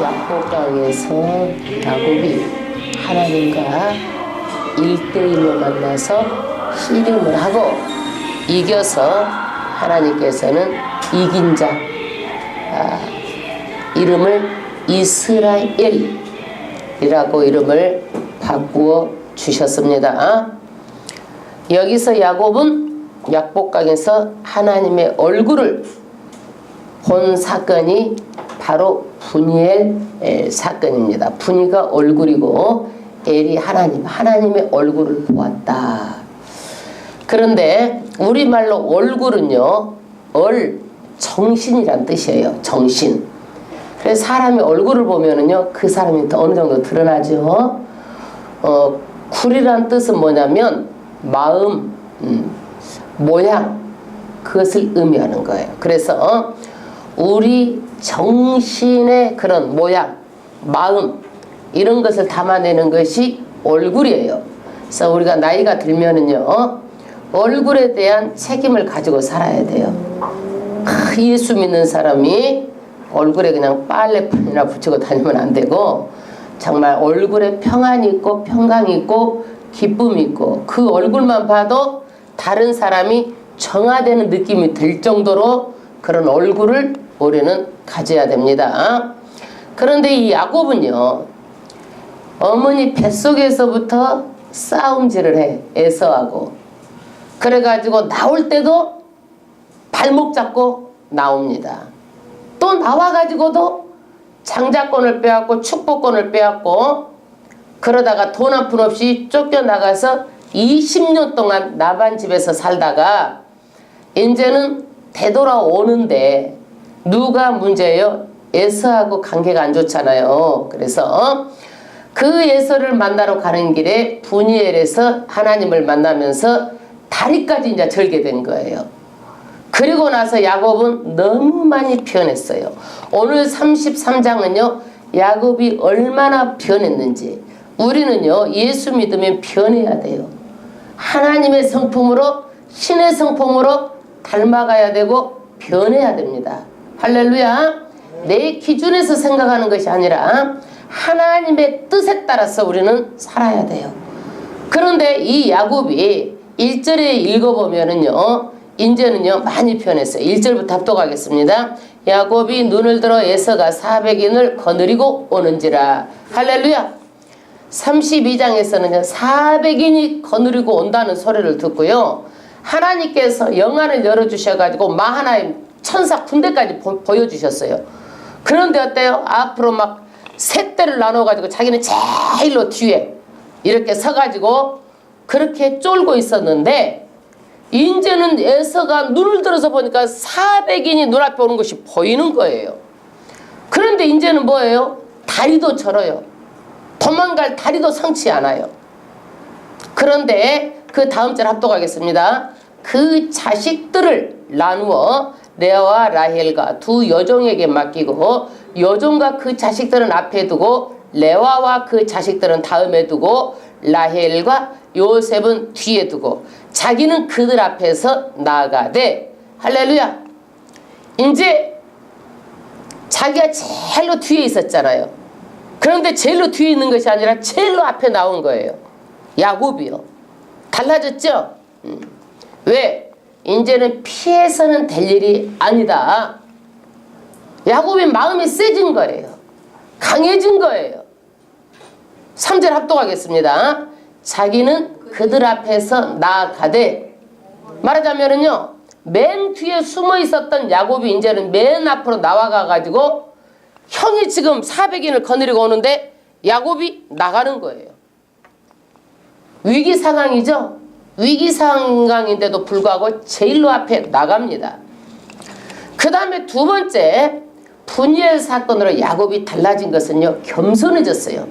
야복강에서 야곱이 하나님과 1대1로 만나서 씨름을 하고 이겨서 하나님께서는 이긴 자 이름을 이스라엘이라고 이름을 바꾸어 주셨습니다. 여기서 야곱은 야복강에서 하나님의 얼굴을 본 사건이 바로 분이엘 사건입니다. 분이가 얼굴이고 엘이 하나님의 얼굴을 보았다. 그런데 우리말로 얼굴은요, 정신이란 뜻이에요. 정신. 그래서 사람의 얼굴을 보면은요, 그 사람이 어느 정도 드러나죠. 굴이란 뜻은 뭐냐면 마음, 모양, 그것을 의미하는 거예요. 그래서 우리 정신의 그런 모양, 마음 이런 것을 담아내는 것이 얼굴이에요. 그래서 우리가 나이가 들면은요, 얼굴에 대한 책임을 가지고 살아야 돼요. 예수 믿는 사람이 얼굴에 그냥 빨래판이나 붙이고 다니면 안 되고 정말 얼굴에 평안이 있고 평강이 있고 기쁨이 있고 그 얼굴만 봐도 다른 사람이 정화되는 느낌이 들 정도로 그런 얼굴을 우리는 가져야 됩니다. 그런데 이 야곱은요, 어머니 뱃속에서부터 싸움질을 해. 에서하고. 그래가지고 나올 때도 발목 잡고 나옵니다. 또 나와가지고도 장자권을 빼앗고 축복권을 빼앗고 그러다가 돈 한 푼 없이 쫓겨나가서 20년 동안 나반 집에서 살다가 이제는 되돌아오는데 누가 문제예요? 에서하고 관계가 안 좋잖아요. 그래서 그 에서를 만나러 가는 길에 분이엘에서 하나님을 만나면서 다리까지 이제 절게 된 거예요. 그리고 나서 야곱은 너무 많이 변했어요. 오늘 33장은요, 야곱이 얼마나 변했는지. 우리는요, 예수 믿으면 변해야 돼요. 하나님의 성품으로, 신의 성품으로 닮아가야 되고 변해야 됩니다. 할렐루야. 내 기준에서 생각하는 것이 아니라 하나님의 뜻에 따라서 우리는 살아야 돼요. 그런데 이 야곱이 1절에 읽어보면은요, 이제는요 많이 변했어요. 1절부터 합독하겠습니다. 야곱이 눈을 들어 에서가 400인을 거느리고 오는지라. 할렐루야. 32장에서는요 400인이 거느리고 온다는 소리를 듣고요, 하나님께서 영안을 열어주셔가지고 마하나임 천사 군대까지 보여주셨어요. 그런데 어때요? 앞으로 막 셋대를 나눠가지고 자기는 제일로 뒤에 이렇게 서가지고 그렇게 쫄고 있었는데 이제는 에서가 눈을 들어서 보니까 400인이 눈앞에 오는 것이 보이는 거예요. 그런데 이제는 뭐예요? 다리도 절어요. 도망갈 다리도 성치 않아요. 그런데 그 다음 절 합독하겠습니다. 그 자식들을 나누어 레아와 라헬과 두 여종에게 맡기고 여종과 그 자식들은 앞에 두고 레아와 그 자식들은 다음에 두고 라헬과 요셉은 뒤에 두고 자기는 그들 앞에서 나아가되. 할렐루야. 이제 자기가 제일로 뒤에 있었잖아요. 그런데 제일로 뒤에 있는 것이 아니라 제일로 앞에 나온 거예요. 야곱이요. 달라졌죠? 왜? 이제는 피해서는 될 일이 아니다. 야곱의 마음이 세진 거예요. 강해진 거예요. 3절 합독하겠습니다. 자기는 그들 앞에서 나아가되. 말하자면은요, 맨 뒤에 숨어 있었던 야곱이 이제는 맨 앞으로 나와가가지고 형이 지금 400인을 거느리고 오는데 야곱이 나가는 거예요. 위기 상황이죠. 위기 상황인데도 불구하고 제일로 앞에 나갑니다. 그 다음에 두 번째 분이엘 사건으로 야곱이 달라진 것은요, 겸손해졌어요.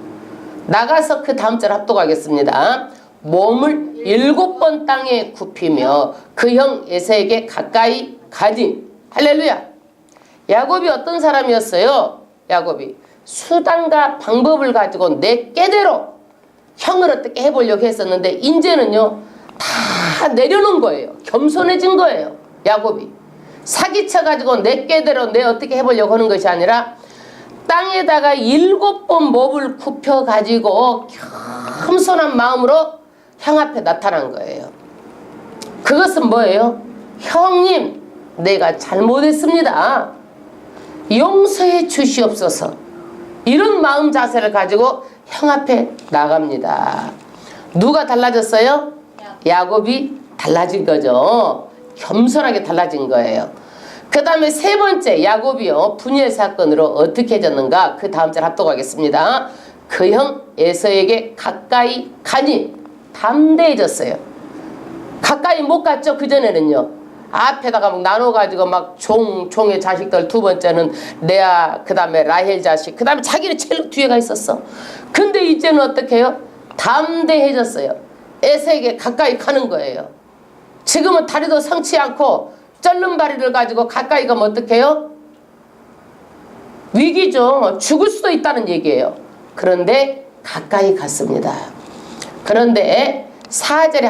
나가서 그 다음 절 합독하겠습니다. 몸을 7번 땅에 굽히며 그 형 에서에게 가까이 가지. 할렐루야. 야곱이 어떤 사람이었어요? 야곱이 수단과 방법을 가지고 내 꾀대로 형을 어떻게 해보려고 했었는데 이제는요 다 내려놓은 거예요. 겸손해진 거예요. 야곱이 사기쳐가지고 내 꾀대로 내 어떻게 해보려고 하는 것이 아니라 땅에다가 7번 몹을 굽혀 가지고 겸손한 마음으로 형 앞에 나타난 거예요. 그것은 뭐예요? 형님, 내가 잘못했습니다. 용서해 주시옵소서. 이런 마음 자세를 가지고 형 앞에 나갑니다. 누가 달라졌어요? 야곱이 달라진 거죠. 겸손하게 달라진 거예요. 그 다음에 세 번째, 야곱이요 분열 사건으로 어떻게 해졌는가? 그 다음 절 합독하겠습니다. 그 형 에서에게 가까이 가니 담대해졌어요. 가까이 못 갔죠. 그전에는요 앞에다가 막 나눠가지고 막 종의 자식들, 두 번째는 레아, 그 다음에 라헬 자식, 그 다음에 자기는 제일 뒤에 가 있었어. 근데 이제는 어떻게 해요? 담대해졌어요. 에서에게 가까이 가는 거예요. 지금은 다리도 성치 않고 쩔른바리를 가지고 가까이 가면 어떻게 해요? 위기죠. 죽을 수도 있다는 얘기예요. 그런데 가까이 갔습니다. 그런데 4절에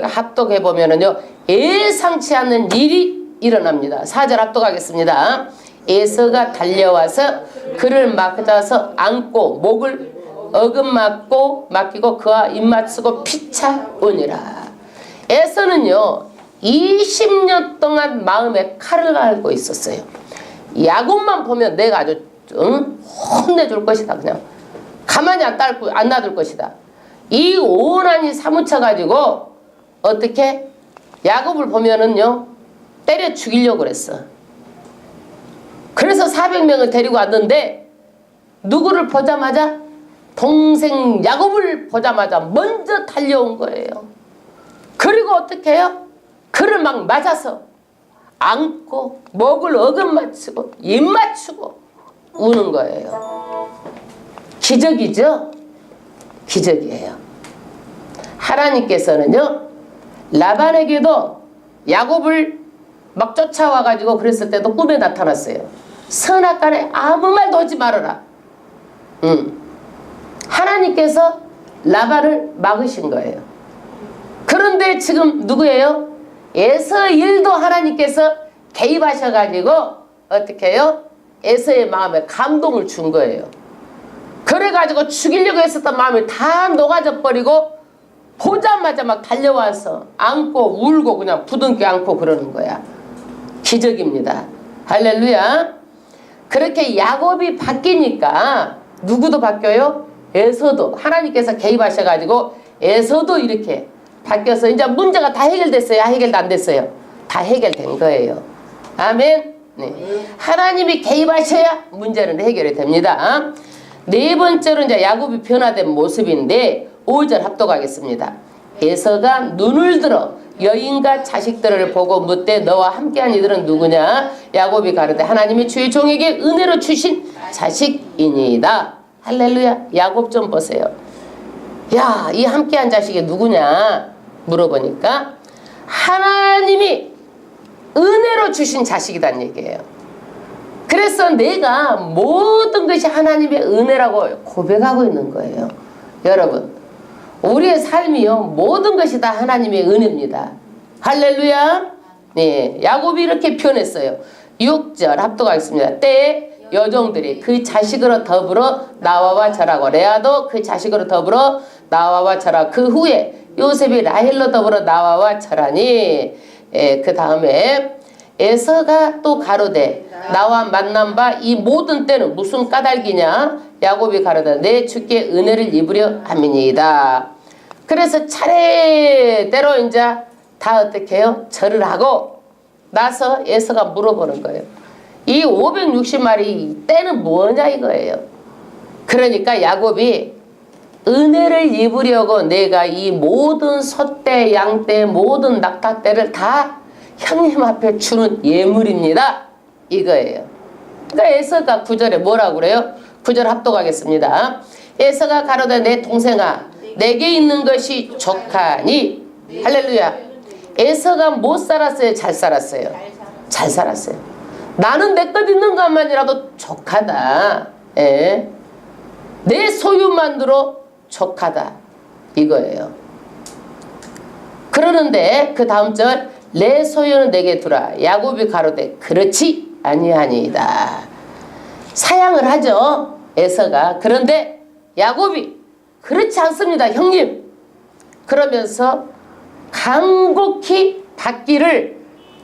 합독해보면은요 예상치 않는 일이 일어납니다. 4절 합독하겠습니다. 에서가 달려와서 그를 맞아서 안고 목을 어긋맞고 맡기고 그와 입맞추고 피차오니라. 에서는요 20년 동안 마음에 칼을 앓고 있었어요. 야곱만 보면 내가 아주 혼내줄 것이다. 그냥 가만히 안 놔둘 것이다. 이 오난이 사무쳐가지고 어떻게 야곱을 보면은요 때려 죽이려고 그랬어. 그래서 400명을 데리고 왔는데 누구를 보자마자 동생 야곱을 보자마자 먼저 달려온 거예요. 그리고 어떻게 해요? 그를 막 맞아서 안고 목을 어긋맞추고 입 맞추고 우는 거예요. 기적이죠? 기적이에요. 하나님께서는요 라반에게도 야곱을 막 쫓아와가지고 그랬을 때도 꿈에 나타났어요. 선악간에 아무 말도 하지 말아라. 하나님께서 라반을 막으신 거예요. 그런데 지금 누구예요? 에서 일도 하나님께서 개입하셔가지고 어떻게 해요? 에서의 마음에 감동을 준 거예요. 그래가지고 죽이려고 했었던 마음이 다 녹아져 버리고 보자마자 막 달려와서 안고 울고 그냥 부둥켜 안고 그러는 거야. 기적입니다. 할렐루야. 그렇게 야곱이 바뀌니까 누구도 바뀌어요? 에서도 하나님께서 개입하셔가지고 에서도 이렇게 바뀌어서 이제 문제가 다 해결됐어요? 해결도 안 됐어요? 다 해결된 거예요. 아멘. 네. 하나님이 개입하셔야 문제는 해결이 됩니다. 네 번째로 이제 야곱이 변화된 모습인데 5절 합독하겠습니다. 에서가 눈을 들어 여인과 자식들을 보고 묻되 너와 함께한 이들은 누구냐? 야곱이 가로되 하나님이 주의 종에게 은혜로 주신 자식이니이다. 할렐루야. 야곱 좀 보세요. 야, 이 함께한 자식이 누구냐? 물어보니까 하나님이 은혜로 주신 자식이란 얘기예요. 그래서 내가 모든 것이 하나님의 은혜라고 고백하고 있는 거예요. 여러분, 우리의 삶이요 모든 것이 다 하나님의 은혜입니다. 할렐루야. 네, 야곱이 이렇게 표현했어요. 6절 합독하겠습니다. 때에 여종들이 그 자식으로 더불어 나와와 절하고 레아도 그 자식으로 더불어 나와와 절하. 그 후에 요셉이 라헬로 더불어 나와와 절하니 그 다음에 에서가 또 가로되 나와 만난 바 이 모든 때는 무슨 까닭이냐? 야곱이 가로되 내 주께 은혜를 입으려 함이니이다. 그래서 차례대로 이제 다 어떻게 해요? 절을 하고 나서 에서가 물어보는 거예요. 이 560마리 때는 뭐냐 이거예요. 그러니까 야곱이 은혜를 입으려고 내가 이 모든 소떼, 양떼, 모든 낙타떼를 다 형님 앞에 주는 예물입니다. 이거예요. 그러니까 에서가 9절에 뭐라고 그래요? 9절 합독하겠습니다. 에서가 가로되 내 동생아 내게 있는 것이 족하니. 할렐루야. 에서가 못 살았어요? 잘 살았어요? 잘 살았어요. 나는 내 것 있는 것만이라도 족하다. 예. 내 소유만으로 족하다. 이거예요. 그러는데 그 다음 절 내 소유는 내게 두라. 야곱이 가로되 그렇지 아니하니이다. 사양을 하죠. 에서가. 그런데 야곱이 그렇지 않습니다. 형님. 그러면서 간곡히 받기를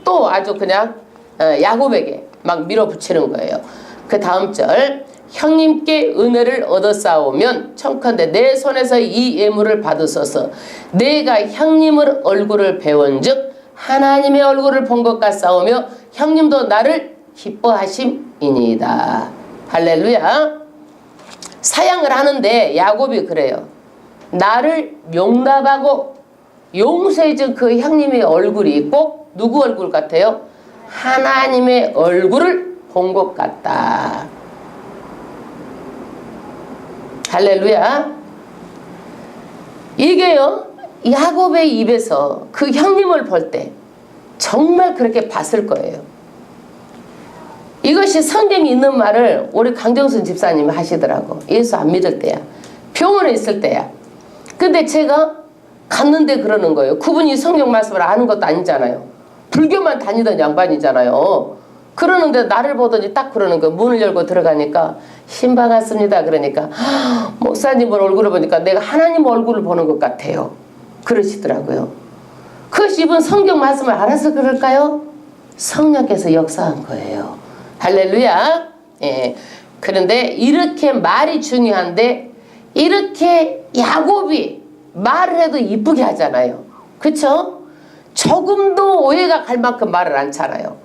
또 아주 그냥 야곱에게 막 밀어붙이는 거예요. 그 다음 절, 형님께 은혜를 얻어싸우면 청컨대 내 손에서 이 예물을 받으소서. 내가 형님의 얼굴을 배운즉 하나님의 얼굴을 본 것 같사오며 형님도 나를 기뻐하심이니이다. 할렐루야. 사양을 하는데 야곱이 그래요. 나를 용납하고 용서해준 그 형님의 얼굴이 꼭 누구 얼굴 같아요? 하나님의 얼굴을 본 것 같다. 할렐루야. 이게요, 야곱의 입에서 그 형님을 볼 때 정말 그렇게 봤을 거예요. 이것이 성경에 있는 말을 우리 강정순 집사님이 하시더라고. 예수 안 믿을 때야. 병원에 있을 때야. 근데 제가 갔는데 그러는 거예요. 그분이 성경 말씀을 아는 것도 아니잖아요. 불교만 다니던 양반이잖아요. 그러는데 나를 보더니 딱 그러는 거예요. 문을 열고 들어가니까 신방 같습니다. 그러니까 목사님 얼굴을 보니까 내가 하나님 얼굴을 보는 것 같아요. 그러시더라고요. 그것이 이분 성경 말씀을 알아서 그럴까요? 성령께서 역사한 거예요. 할렐루야. 예. 그런데 이렇게 말이 중요한데 이렇게 야곱이 말을 해도 이쁘게 하잖아요. 그쵸? 조금도 오해가 갈 만큼 말을 않잖아요.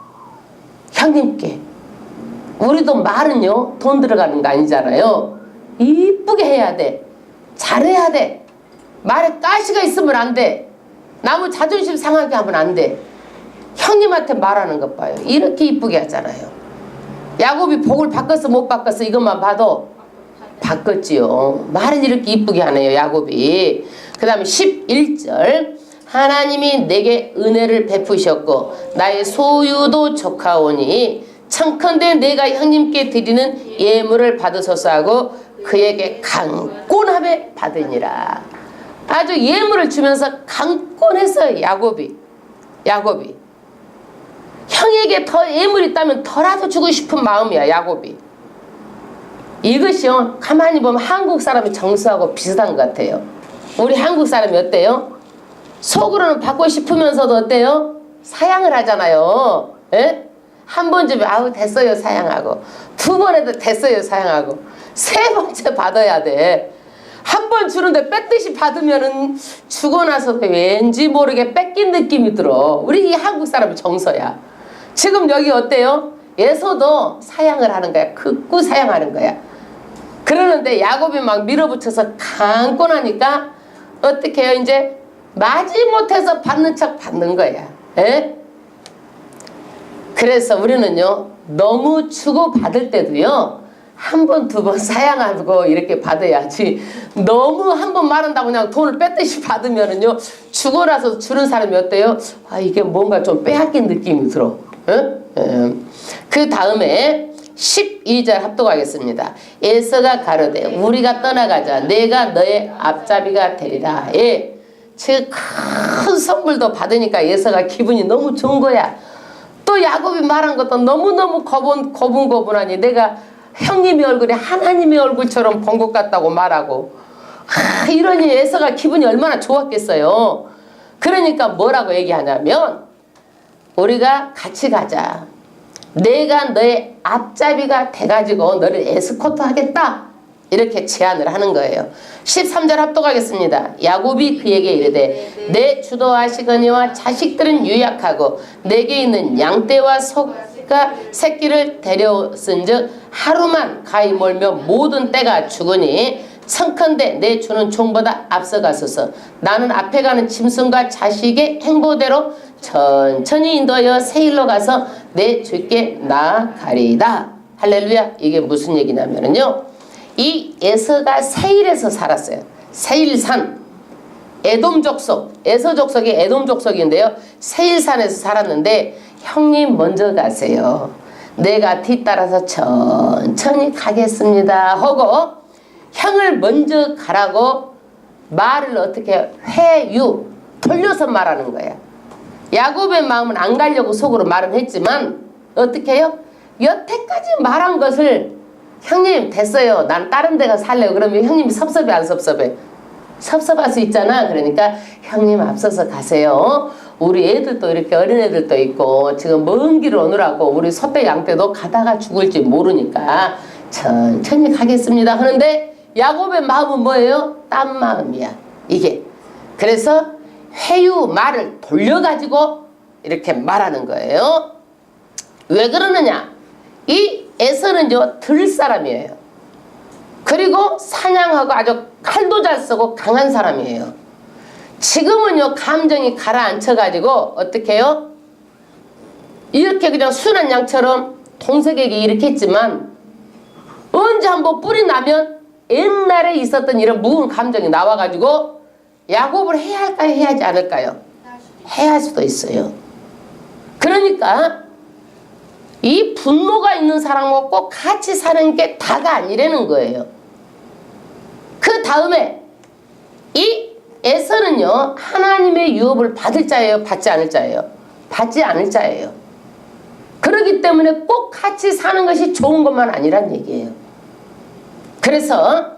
형님께. 우리도 말은요, 돈 들어가는 거 아니잖아요. 이쁘게 해야 돼. 잘해야 돼. 말에 가시가 있으면 안 돼. 나무 자존심 상하게 하면 안 돼. 형님한테 말하는 것 봐요. 이렇게 이쁘게 하잖아요. 야곱이 복을 바꿨어 못 바꿨어 이것만 봐도 바꿨지요. 말은 이렇게 이쁘게 하네요. 야곱이. 그 다음에 11절, 하나님이 내게 은혜를 베푸셨고 나의 소유도 족하오니 청컨대 내가 형님께 드리는 예물을 받으소서 하고 그에게 강권함에 받으니라. 아주 예물을 주면서 강권했어요. 야곱이. 형에게 더 예물이 있다면 더라도 주고 싶은 마음이야. 야곱이. 이것이요, 가만히 보면 한국 사람의 정서하고 비슷한 것 같아요. 우리 한국 사람이 어때요? 속으로는 받고 싶으면서도 어때요? 사양을 하잖아요. 에? 한 번쯤에 아우 됐어요 사양하고, 두 번에도 됐어요 사양하고, 세 번째 받아야 돼. 한 번 주는데 뺏듯이 받으면은 주고 나서도 왠지 모르게 뺏긴 느낌이 들어. 우리 이 한국 사람의 정서야. 지금 여기 어때요? 에서도 사양을 하는 거야. 극구 사양하는 거야. 그러는데 야곱이 막 밀어붙여서 강권하니까 어떻게 해요? 이제 마지못해서 받는 척 받는 거야. 에? 그래서 우리는요, 너무 주고 받을 때도요, 한 번, 두 번 사양하고 이렇게 받아야지, 너무 한 번 말한다고 그냥 돈을 뺏듯이 받으면은요, 주고 나서 주는 사람이 어때요? 아, 이게 뭔가 좀 빼앗긴 느낌이 들어. 그 다음에 12절 합독하겠습니다. 에서가 가로되 우리가 떠나가자. 내가 너의 앞잡이가 되리라. 예. 즉 큰 선물도 받으니까 에서가 기분이 너무 좋은 거야. 또 야곱이 말한 것도 너무너무 고분고분하니 내가 형님의 얼굴이 하나님의 얼굴처럼 본 것 같다고 말하고, 이러니 에서가 기분이 얼마나 좋았겠어요. 그러니까 뭐라고 얘기하냐면 우리가 같이 가자. 내가 너의 앞잡이가 돼가지고 너를 에스코트 하겠다. 이렇게 제안을 하는 거예요. 13절 합독하겠습니다. 야곱이 그에게 이르되 내 주도하시거니와 자식들은 유약하고 내게 있는 양떼와 소가 새끼를 데려온즉 하루만 가히 몰며 모든 떼가 죽으니 청컨대 내 주는 종보다 앞서가소서. 나는 앞에 가는 짐승과 자식의 행보대로 천천히 인도하여 세일로 가서 내 주께 나아가리이다. 할렐루야. 이게 무슨 얘기냐면요, 이 에서가 세일에서 살았어요. 세일산, 에돔 족속, 에서 족속이 에돔 족속인데요, 세일산에서 살았는데 형님 먼저 가세요. 내가 뒤따라서 천천히 가겠습니다 하고 형을 먼저 가라고 말을 어떻게 회유 돌려서 말하는 거야. 야곱의 마음은 안 가려고 속으로 말은 했지만 어떻게 해요? 여태까지 말한 것을 형님 됐어요. 난 다른 데 가서 살래요. 그러면 형님이 섭섭해 안 섭섭해? 섭섭할 수 있잖아. 그러니까 형님 앞서서 가세요. 우리 애들도 이렇게 어린애들도 있고 지금 먼 길을 오느라고 우리 소떼 양떼도 가다가 죽을지 모르니까 천천히 가겠습니다 하는데 야곱의 마음은 뭐예요? 딴 마음이야 이게. 그래서 회유 말을 돌려가지고 이렇게 말하는 거예요. 왜 그러느냐? 이 에서는요 들 사람이에요. 그리고 사냥하고 아주 칼도 잘 쓰고 강한 사람이에요. 지금은요 감정이 가라앉혀가지고 어떻게 해요? 이렇게 그냥 순한 양처럼 동석에게 이렇게 했지만 언제 한번 뿔이 나면 옛날에 있었던 이런 무거운 감정이 나와가지고 야곱을 해야 할까요? 해야 하지 않을까요? 해야 할 수도 있어요. 그러니까 이 분노가 있는 사람하고 꼭 같이 사는 게 다가 아니라는 거예요. 그 다음에 이 에서는요 하나님의 유업을 받을 자예요? 받지 않을 자예요? 받지 않을 자예요. 그렇기 때문에 꼭 같이 사는 것이 좋은 것만 아니란 얘기예요. 그래서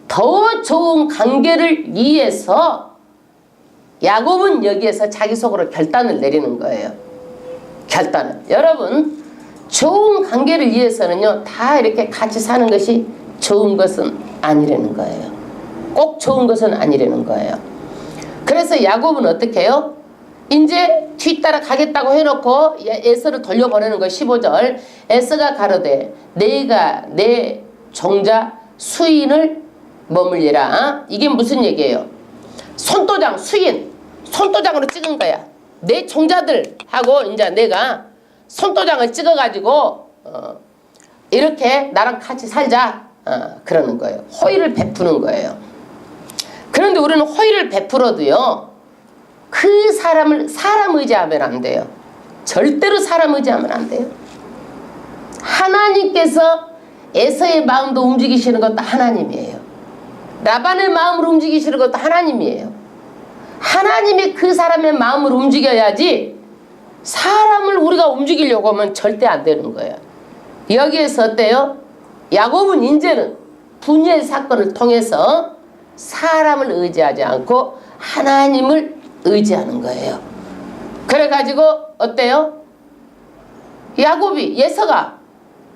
더 좋은 관계를 위해서 야곱은 여기에서 자기 속으로 결단을 내리는 거예요. 결단을. 여러분 좋은 관계를 위해서는요 다 이렇게 같이 사는 것이 좋은 것은 아니라는 거예요. 꼭 좋은 것은 아니라는 거예요. 그래서 야곱은 어떻게 해요? 이제 뒤따라 가겠다고 해놓고 에서를 돌려보내는 거예요. 15절 에서가 가로되 내가 내 종자 수인을 머물리라. 이게 무슨 얘기예요? 손도장 수인 손도장으로 찍은 거야. 내 종자들하고 이제 내가 손도장을 찍어가지고 이렇게 나랑 같이 살자 그러는 거예요. 호의를 베푸는 거예요. 그런데 우리는 호의를 베풀어도요 그 사람을 사람 의지하면 안 돼요. 절대로 사람 의지하면 안 돼요. 하나님께서 에서의 마음도 움직이시는 것도 하나님이에요. 라반의 마음을 움직이시는 것도 하나님이에요. 하나님이 그 사람의 마음을 움직여야지 사람을 우리가 움직이려고 하면 절대 안 되는 거예요. 여기에서 어때요? 야곱은 이제는 분열 사건을 통해서 사람을 의지하지 않고 하나님을 의지하는 거예요. 그래가지고 어때요? 야곱이 예서가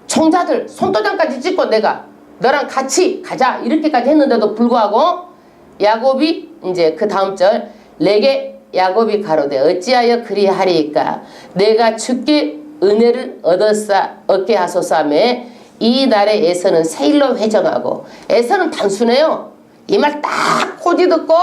종자들 손도장까지 찍고 내가 너랑 같이 가자 이렇게까지 했는데도 불구하고 야곱이 이제 그 다음 절 내게 야곱이 가로되 어찌하여 그리하리이까 내가 주께 은혜를 얻게 하소서 하며 이 날에 에서는 세일로 회정하고 에서는 단순해요. 이 말 딱 꼬지 듣고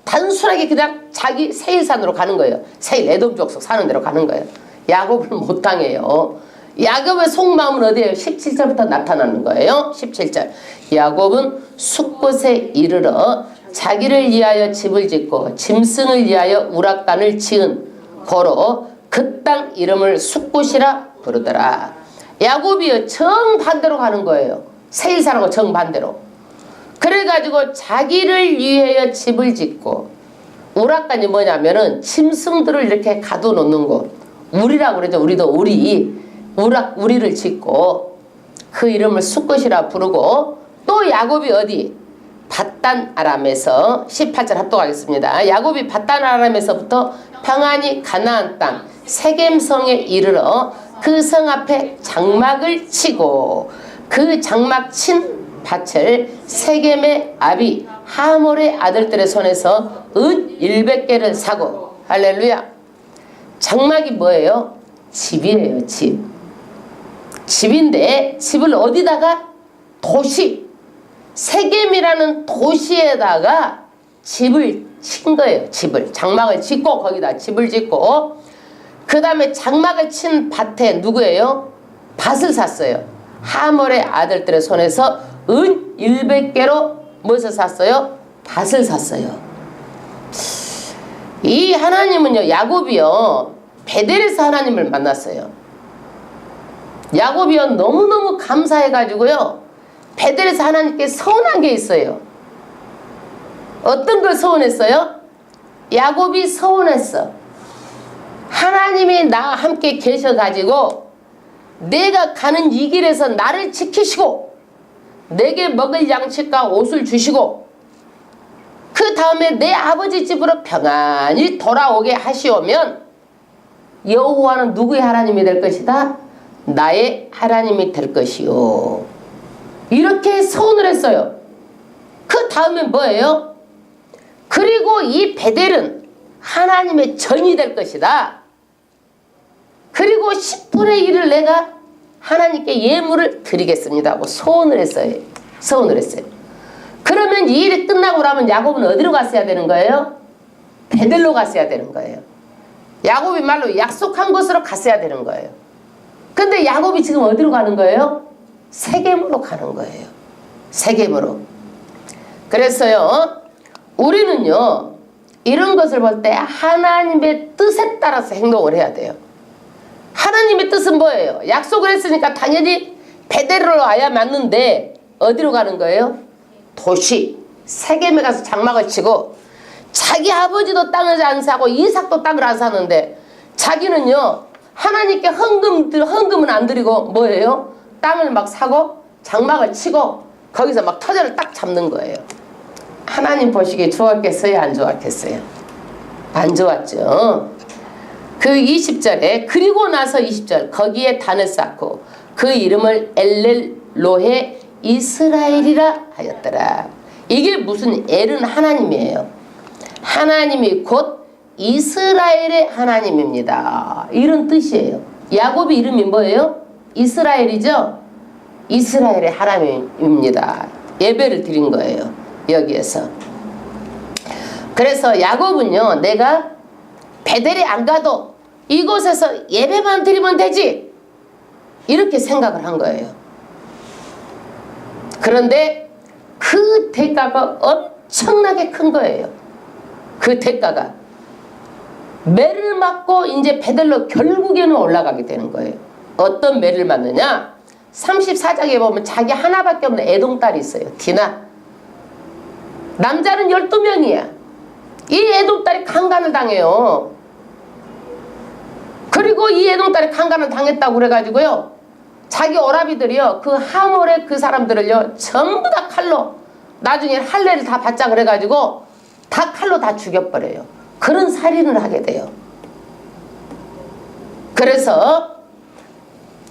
단순하게 그냥 자기 세일산으로 가는 거예요. 세일 에돔 족속 사는 데로 가는 거예요. 야곱을 못 당해요. 야곱의 속마음은 어디에요? 17절부터 나타나는 거예요. 17절 야곱은 숫곳에 이르러 자기를 위하여 집을 짓고 짐승을 위하여 우락단을 지은 고로 그 땅 이름을 숫곳이라 부르더라. 야곱이 정반대로 가는 거예요. 세일산하고 정반대로. 그래가지고 자기를 위하여 집을 짓고 우락단이 뭐냐면은 짐승들을 이렇게 가둬놓는 곳. 우리라고 그러죠. 우리도 우리를 짓고 그 이름을 숫곳이라 부르고 또 야곱이 어디? 밧단 아람에서 18절 합독하겠습니다. 야곱이 밧단 아람에서부터 평안히 가나안 땅 세겜성에 이르러 그 성 앞에 장막을 치고 그 장막 친 밭을 세겜의 아비 하몰의 아들들의 손에서 은 100개를 사고 할렐루야. 장막이 뭐예요? 집이에요. 집인데 집을 어디다가? 도시 세겜이라는 도시에다가 집을 친 거예요. 장막을 짓고 거기다 집을 짓고 그 다음에 장막을 친 밭에 누구예요? 밭을 샀어요. 하몰의 아들들의 손에서 은 100개로 무엇을 샀어요? 밭을 샀어요. 이 하나님은요 야곱이요 베델에서 하나님을 만났어요. 야곱이요 너무너무 감사해가지고요 베델에서 하나님께 서운한 게 있어요. 어떤 걸 서운했어요? 야곱이 서운했어. 하나님이 나와 함께 계셔가지고 내가 가는 이 길에서 나를 지키시고 내게 먹을 양식과 옷을 주시고 그 다음에 내 아버지 집으로 평안히 돌아오게 하시오면 여호와는 누구의 하나님이 될 것이다? 나의 하나님이 될 것이요. 이렇게 서원을 했어요. 그 다음에 뭐예요? 그리고 이 베델은 하나님의 전이 될 것이다. 그리고 10분의 1을 내가 하나님께 예물을 드리겠습니다 하고 서원을 했어요. 서원을 했어요. 그러면 이 일이 끝나고 나면 야곱은 어디로 갔어야 되는 거예요? 베델로 갔어야 되는 거예요. 야곱이 말로 약속한 곳으로 갔어야 되는 거예요. 근데 야곱이 지금 어디로 가는 거예요? 세겜으로 가는 거예요. 세겜으로. 그래서요, 우리는요, 이런 것을 볼 때 하나님의 뜻에 따라서 행동을 해야 돼요. 하나님의 뜻은 뭐예요? 약속을 했으니까 당연히 베델로 와야 맞는데 어디로 가는 거예요? 도시 세겜에 가서 장막을 치고 자기 아버지도 땅을 안 사고 이삭도 땅을 안 사는데 자기는요 하나님께 헌금은 안 드리고 뭐예요? 땅을 막 사고 장막을 치고 거기서 막 터전을 딱 잡는 거예요. 하나님 보시기에 좋았겠어요? 안 좋았겠어요? 안 좋았죠. 그 20절에 그리고 나서 20절 거기에 단을 쌓고 그 이름을 엘렐로헤 이스라엘이라 하였더라. 이게 무슨 엘은 하나님이에요. 하나님이 곧 이스라엘의 하나님입니다. 이런 뜻이에요. 야곱의 이름이 뭐예요? 이스라엘이죠. 이스라엘의 하나님입니다. 예배를 드린 거예요. 여기에서. 그래서 야곱은요, 내가 베델에 안 가도 이곳에서 예배만 드리면 되지, 이렇게 생각을 한 거예요. 그런데 그 대가가 엄청나게 큰 거예요. 그 대가가 매를 맞고 이제 베델로 결국에는 올라가게 되는 거예요. 어떤 매를 맞느냐? 34장에 보면 자기 하나밖에 없는 애동딸이 있어요. 디나. 남자는 12명이야. 이 애동딸이 강간을 당해요. 그리고 이 애동딸이 강간을 당했다고 그래가지고요, 자기 오라비들이요, 그 하몰의 그 사람들을요 전부 다 칼로 나중에 할례를 다 받자 그래가지고 다 칼로 다 죽여버려요. 그런 살인을 하게 돼요. 그래서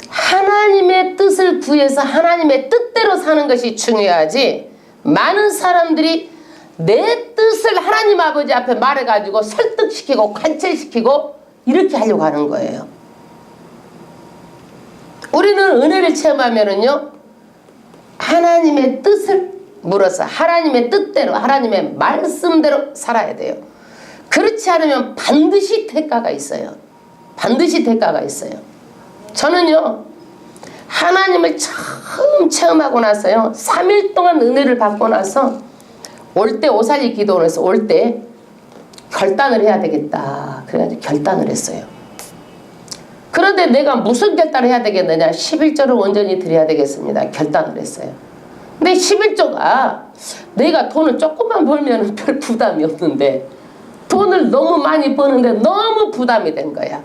하나님의 뜻을 구해서 하나님의 뜻대로 사는 것이 중요하지, 많은 사람들이 내 뜻을 하나님 아버지 앞에 말해가지고 설득시키고 관철시키고 이렇게 하려고 하는 거예요. 우리는 은혜를 체험하면은요, 하나님의 뜻을 물어서 하나님의 뜻대로 하나님의 말씀대로 살아야 돼요. 그렇지 않으면 반드시 대가가 있어요. 반드시 대가가 있어요. 저는요, 하나님을 처음 체험하고 나서요, 3일 동안 은혜를 받고 나서 올 때 오살리 기도를 해서 올 때 결단을 해야 되겠다. 그래가지고 결단을 했어요. 그런데 내가 무슨 결단을 해야 되겠느냐? 11조를 온전히 드려야 되겠습니다. 결단을 했어요. 근데 11조가 내가 돈을 조금만 벌면 별 부담이 없는데 돈을 너무 많이 버는데 너무 부담이 된 거야.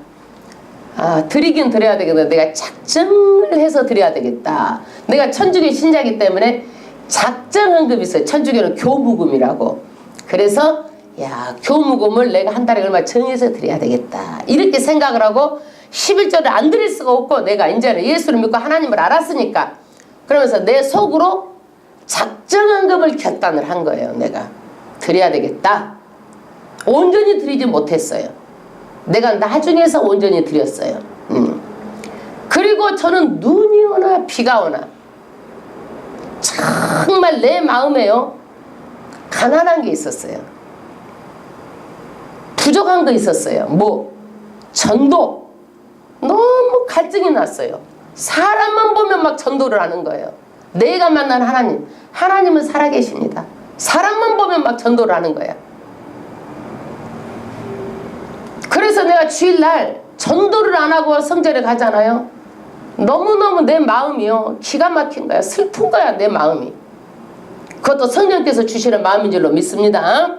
아, 드리긴 드려야 되겠는데 내가 작정을 해서 드려야 되겠다. 내가 천주교 신자이기 때문에 작정헌금이 있어요. 천주교는 교무금이라고. 그래서 야, 교무금을 내가 한 달에 얼마 정해서 드려야 되겠다, 이렇게 생각을 하고 11조를 안 드릴 수가 없고, 내가 이제는 예수를 믿고 하나님을 알았으니까 그러면서 내 속으로 작정헌금을 결단을 한 거예요. 내가 드려야 되겠다. 온전히 드리지 못했어요. 내가 나중에서 온전히 드렸어요. 그리고 저는 눈이 오나 비가 오나 정말 내 마음에요, 가난한 게 있었어요. 부족한 거 있었어요. 뭐 전도, 너무 갈증이 났어요. 사람만 보면 막 전도를 하는 거예요. 내가 만난 하나님, 하나님은 살아계십니다. 사람만 보면 막 전도를 하는 거야. 그래서 내가 주일날 전도를 안 하고 성전에 가잖아요. 너무너무 내 마음이요, 기가 막힌 거야. 슬픈 거야, 내 마음이. 그것도 성령께서 주시는 마음인 줄로 믿습니다.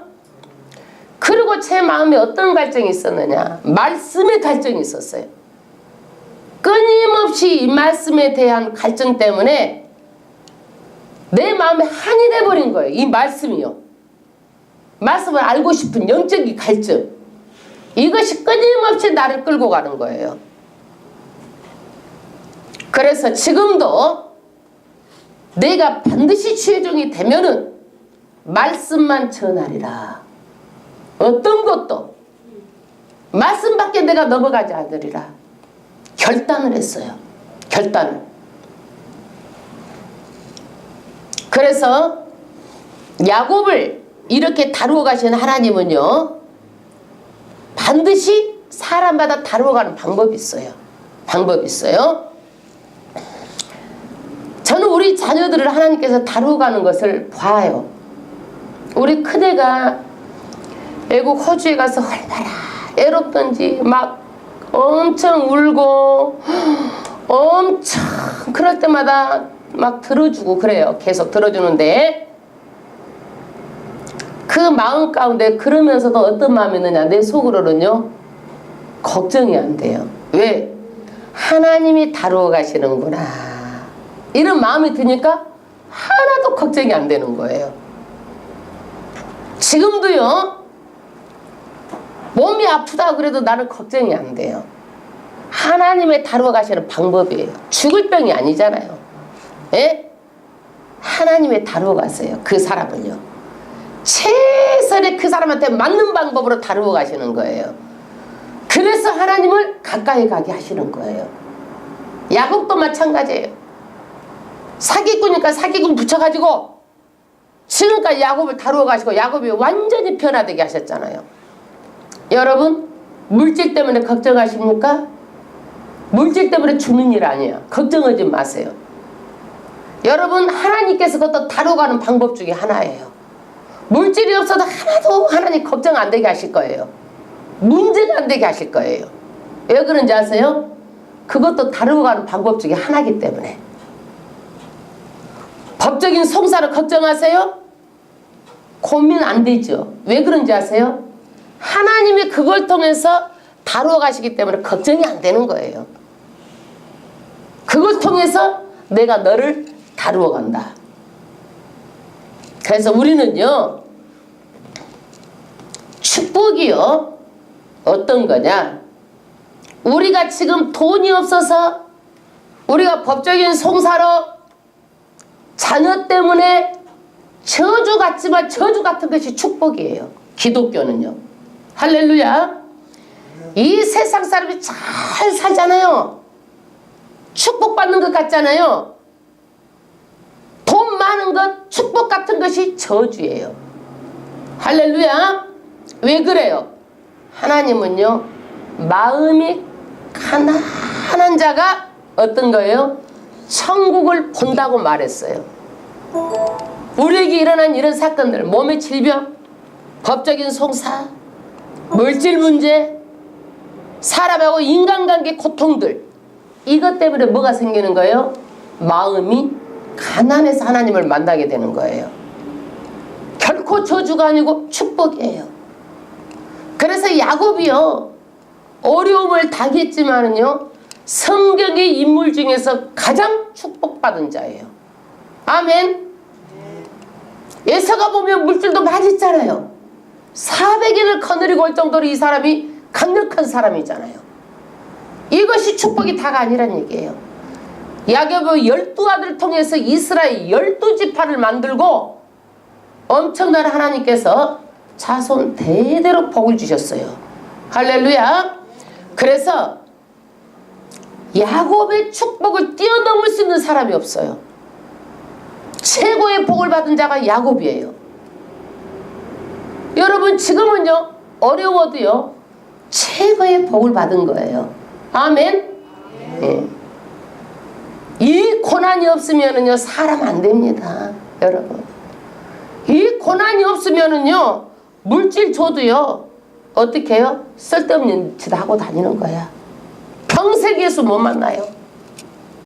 그리고 제 마음에 어떤 갈증이 있었느냐? 말씀의 갈증이 있었어요. 끊임없이 이 말씀에 대한 갈증 때문에 내 마음에 한이 돼버린 거예요. 이 말씀이요. 말씀을 알고 싶은 영적인 갈증. 이것이 끊임없이 나를 끌고 가는 거예요. 그래서 지금도 내가 반드시 최종이 되면은 말씀만 전하리라. 어떤 것도 말씀밖에 내가 넘어가지 않으리라. 결단을 했어요. 결단을. 그래서 야곱을 이렇게 다루어 가시는 하나님은요, 반드시 사람마다 다루어 가는 방법이 있어요. 방법이 있어요. 저는 우리 자녀들을 하나님께서 다루어 가는 것을 봐요. 우리 큰애가 외국 호주에 가서 얼마나 애롭던지 막 엄청 울고 엄청 그럴 때마다 막 들어주고 그래요. 계속 들어주는데 그 마음 가운데 그러면서도 어떤 마음이 있느냐, 내 속으로는요 걱정이 안 돼요. 왜? 하나님이 다루어 가시는구나 이런 마음이 드니까 하나도 걱정이 안 되는 거예요. 지금도요 몸이 아프다 그래도 나는 걱정이 안 돼요. 하나님의 다루어 가시는 방법이에요. 죽을 병이 아니잖아요. 예? 하나님의 다루어 가세요. 그 사람을요. 최선의 그 사람한테 맞는 방법으로 다루어 가시는 거예요. 그래서 하나님을 가까이 가게 하시는 거예요. 야곱도 마찬가지예요. 사기꾼이니까 사기꾼 붙여가지고 지금까지 야곱을 다루어 가시고 야곱이 완전히 변화되게 하셨잖아요. 여러분 물질 때문에 걱정하십니까? 물질 때문에 죽는 일 아니야. 걱정하지 마세요. 여러분 하나님께서 그것도 다뤄가는 방법 중에 하나예요. 물질이 없어도 하나도 하나님 걱정 안 되게 하실 거예요. 문제가 안 되게 하실 거예요. 왜 그런지 아세요? 그것도 다뤄가는 방법 중에 하나이기 때문에. 법적인 송사를 걱정하세요? 고민 안 되죠. 왜 그런지 아세요? 하나님이 그걸 통해서 다루어 가시기 때문에 걱정이 안 되는 거예요. 그걸 통해서 내가 너를 다루어 간다. 그래서 우리는요 축복이요 어떤 거냐, 우리가 지금 돈이 없어서 우리가 법적인 송사로 자녀 때문에 저주 같지만 저주 같은 것이 축복이에요. 기독교는요. 할렐루야. 이 세상 사람이 잘 살잖아요. 축복받는 것 같잖아요. 돈 많은 것, 축복 같은 것이 저주예요. 할렐루야. 왜 그래요? 하나님은요 마음이 가난한 자가 어떤 거예요? 천국을 본다고 말했어요. 우리에게 일어난 이런 사건들, 몸의 질병, 법적인 송사, 물질 문제, 사람하고 인간관계 고통들, 이것 때문에 뭐가 생기는 거예요? 마음이 가난해서 하나님을 만나게 되는 거예요. 결코 저주가 아니고 축복이에요. 그래서 야곱이요 어려움을 당했지만은요 성경의 인물 중에서 가장 축복받은 자예요. 아멘. 에서가 보면 물질도 많이 있잖아요. 400인을 거느리고 올 정도로 이 사람이 강력한 사람이잖아요. 이것이 축복이 다가 아니란 얘기예요. 야곱의 12아들을 통해서 이스라엘 12지파를 만들고 엄청난 하나님께서 자손 대대로 복을 주셨어요. 할렐루야. 그래서 야곱의 축복을 뛰어넘을 수 있는 사람이 없어요. 최고의 복을 받은 자가 야곱이에요. 여러분 지금은요 어려워도요 최고의 복을 받은 거예요. 아멘. 네. 이 고난이 없으면은요 사람 안 됩니다. 여러분 이 고난이 없으면은요 물질 줘도요 어떻게 해요? 쓸데없는 짓 하고 다니는 거야. 평생 예수 못 만나요.